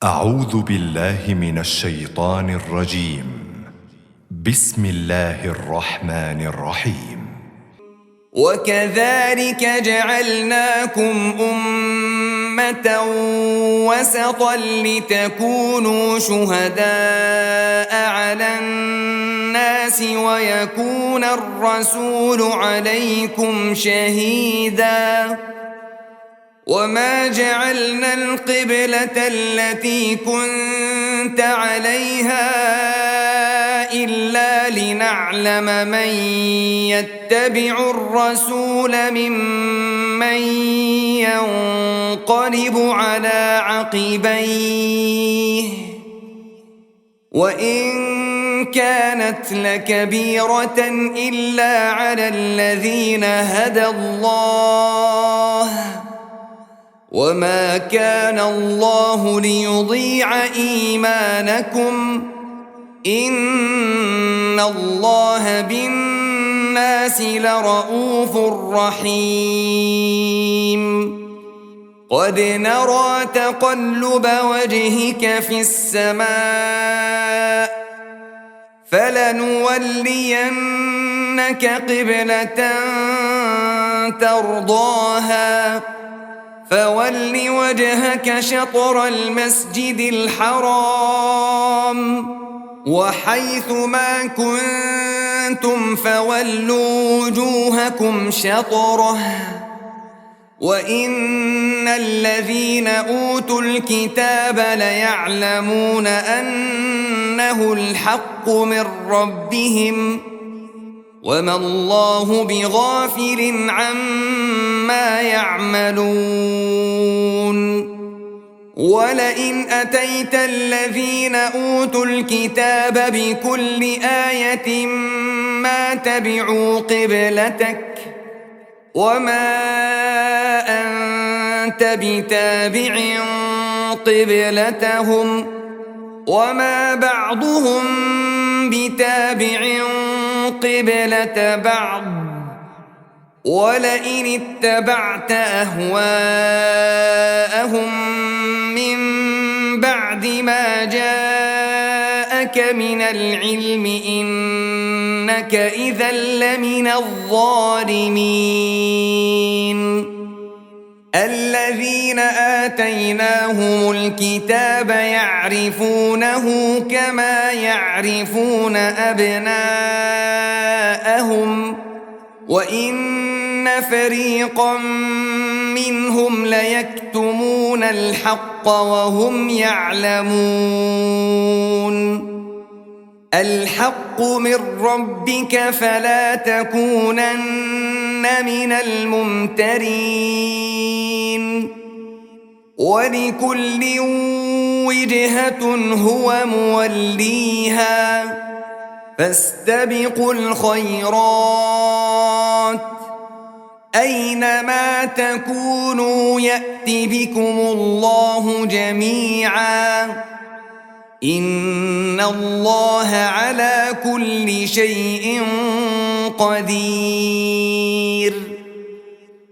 أعوذ بالله من الشيطان الرجيم. بسم الله الرحمن الرحيم. وكذلك جعلناكم أمة وسطا لتكونوا شهداء على الناس ويكون الرسول عليكم شهيدا وما جعلنا القبلة التي كنت عليها إلا لنعلم من يتبع الرسول ممن ينقلب على عقبيه وإن كانت لكبيرة إلا على الذين هدى الله وما كان الله ليضيع إيمانكم إن الله بالناس لرؤوف رحيم قد نرى تقلب وجهك في السماء فلنولينك قبلة ترضاها فول وجهك شطر المسجد الحرام وحيث ما كنتم فولوا وجوهكم شطره وإن الذين أوتوا الكتاب ليعلمون أنه الحق من ربهم وما الله بغافل عما يعملون ولئن أتيت الذين أوتوا الكتاب بكل آية ما تبعوا قبلتك وما أنت بتابع قبلتهم وما بعضهم بتابع قبلة بعض ولئن اتبعت أهواءهم من بعد ما جاءك من العلم إنك إذا لمن الظالمين الذين آتيناهم الكتاب يعرفونه كما يعرفون أبناءهم وإن فريقا منهم ليكتمون الحق وهم يعلمون الحق من ربك فلا تكونن من الممترين ولكل وجهة هو موليها فاستبقوا الخيرات أينما تكونوا يأت بكم الله جميعا إن الله على كل شيء قدير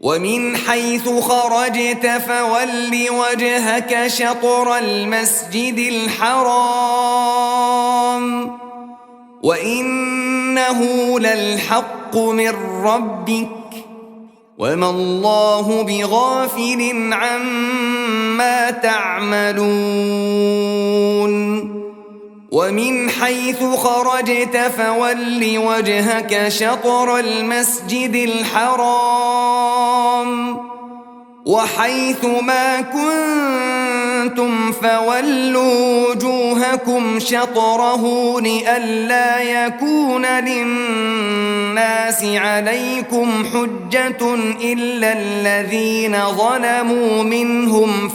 ومن حيث خرجت فول وجهك شطر المسجد الحرام وإنه للحق من ربك وما الله بغافل عما تعملون ومن حيث خرجت فول وجهك شطر المسجد الحرام وحيث ما كنتم فولوا وجوهكم شطره لئلا يكون للناس عليكم حجة إلا الذين ظلموا منهم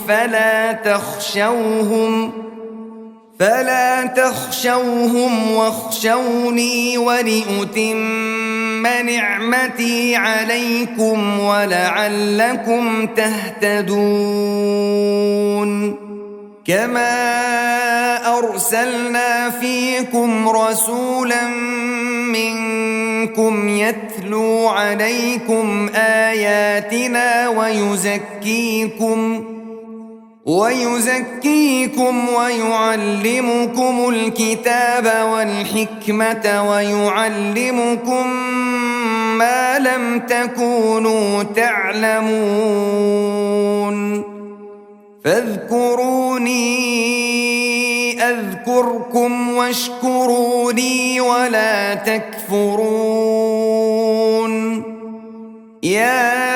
فلا تخشوهم واخشوني ولأتم نعمتي عليكم ولعلكم تهتدون كما أرسلنا فيكم رسولا منكم يتلو عليكم آياتنا ويزكيكم ويعلمكم الكتاب والحكمة ويعلمكم ما لم تكونوا تعلمون فاذكروني أذكركم واشكروا لي ولا تكفرون يا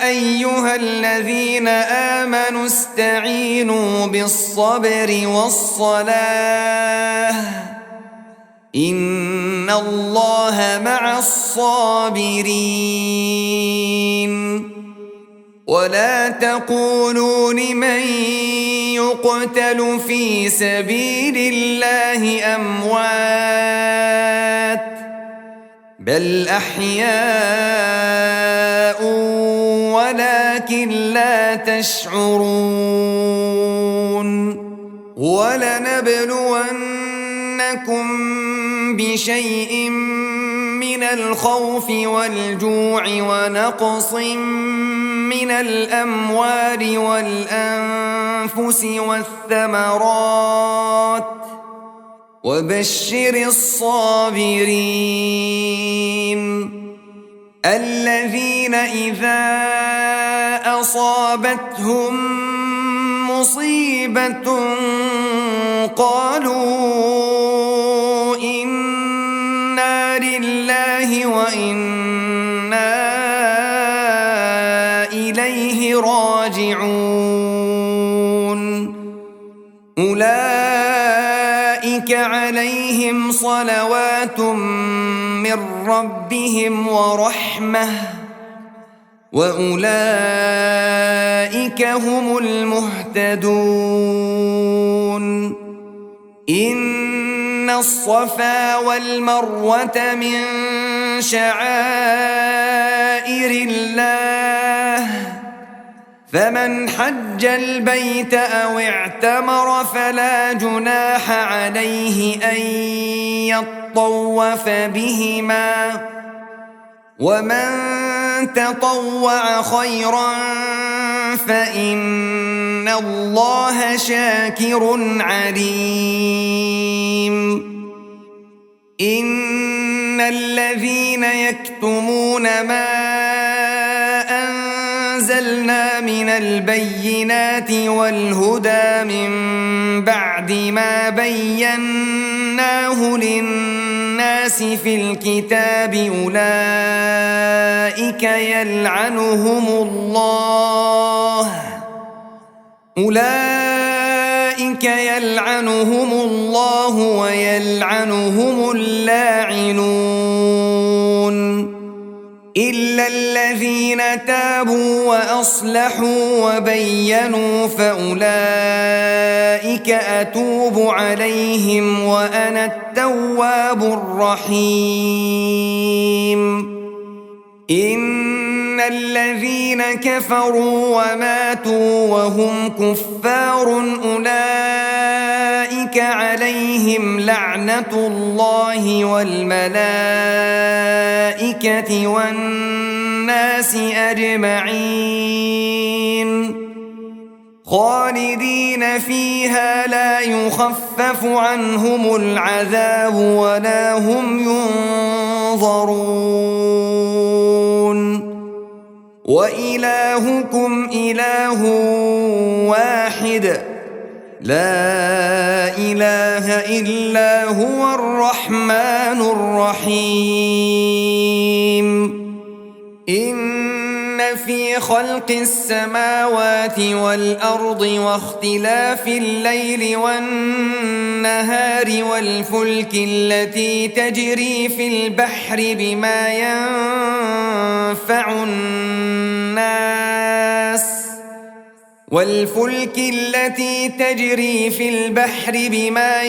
أيها الذين آمنوا استعينوا بالصبر والصلاة إن الله مع الصابرين ولا تقولوا لمن يقتل في سبيل الله أموات بل أحياء ولكن لا تشعرون ولنبلونكم بشيء من الخوف والجوع ونقص من الأموال والأنفس والثمرات وبشر الصابرين الذين إذا أصابتهم مصيبة قالوا إنا لله وإنا إليه راجعون أولئك عليهم صلوات من ربهم ورحمة وأولئك هم المهتدون إن الصفا والمروة من شعائر الله فمن حج البيت أو اعتمر فلا جناح عليه أن يطوف بهما ومن تطوع خيرا فإن الله شاكر عليم إن الذين يكتمون ما أنزلنا من البينات والهدى من بعد ما بيناه للناس في الكتاب أولئك يلعنهم الله ويلعنهم اللاعنون إلا الذين تابوا وأصلحوا وبينوا فأولئك أتوب عليهم وأنا التواب الرحيم إن الذين كفروا وماتوا وهم كفار أولئك عليهم لعنة الله والملائكة والناس أجمعين خالدين فيها لا يخفف عنهم العذاب ولا هم ينظرون وإلهكم إله واحد لا إله إلا هو الرحمن الرحيم إن في خلق السماوات والأرض واختلاف الليل والنهار والفلك التي تجري في البحر بما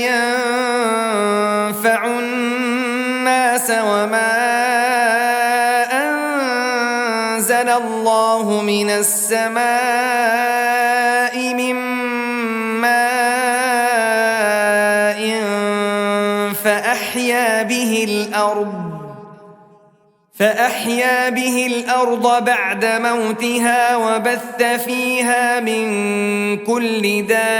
ينفع الناس وما أنزل الله من السماء من فأحيا به فأحيا به الأرض بعد موتها وبث فيها من كل دابة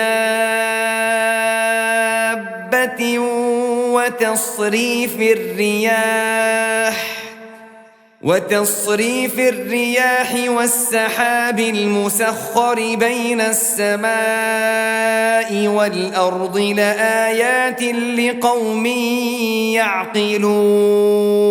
وتصريف الرياح والسحاب المسخر بين السماء والأرض لآيات لقوم يعقلون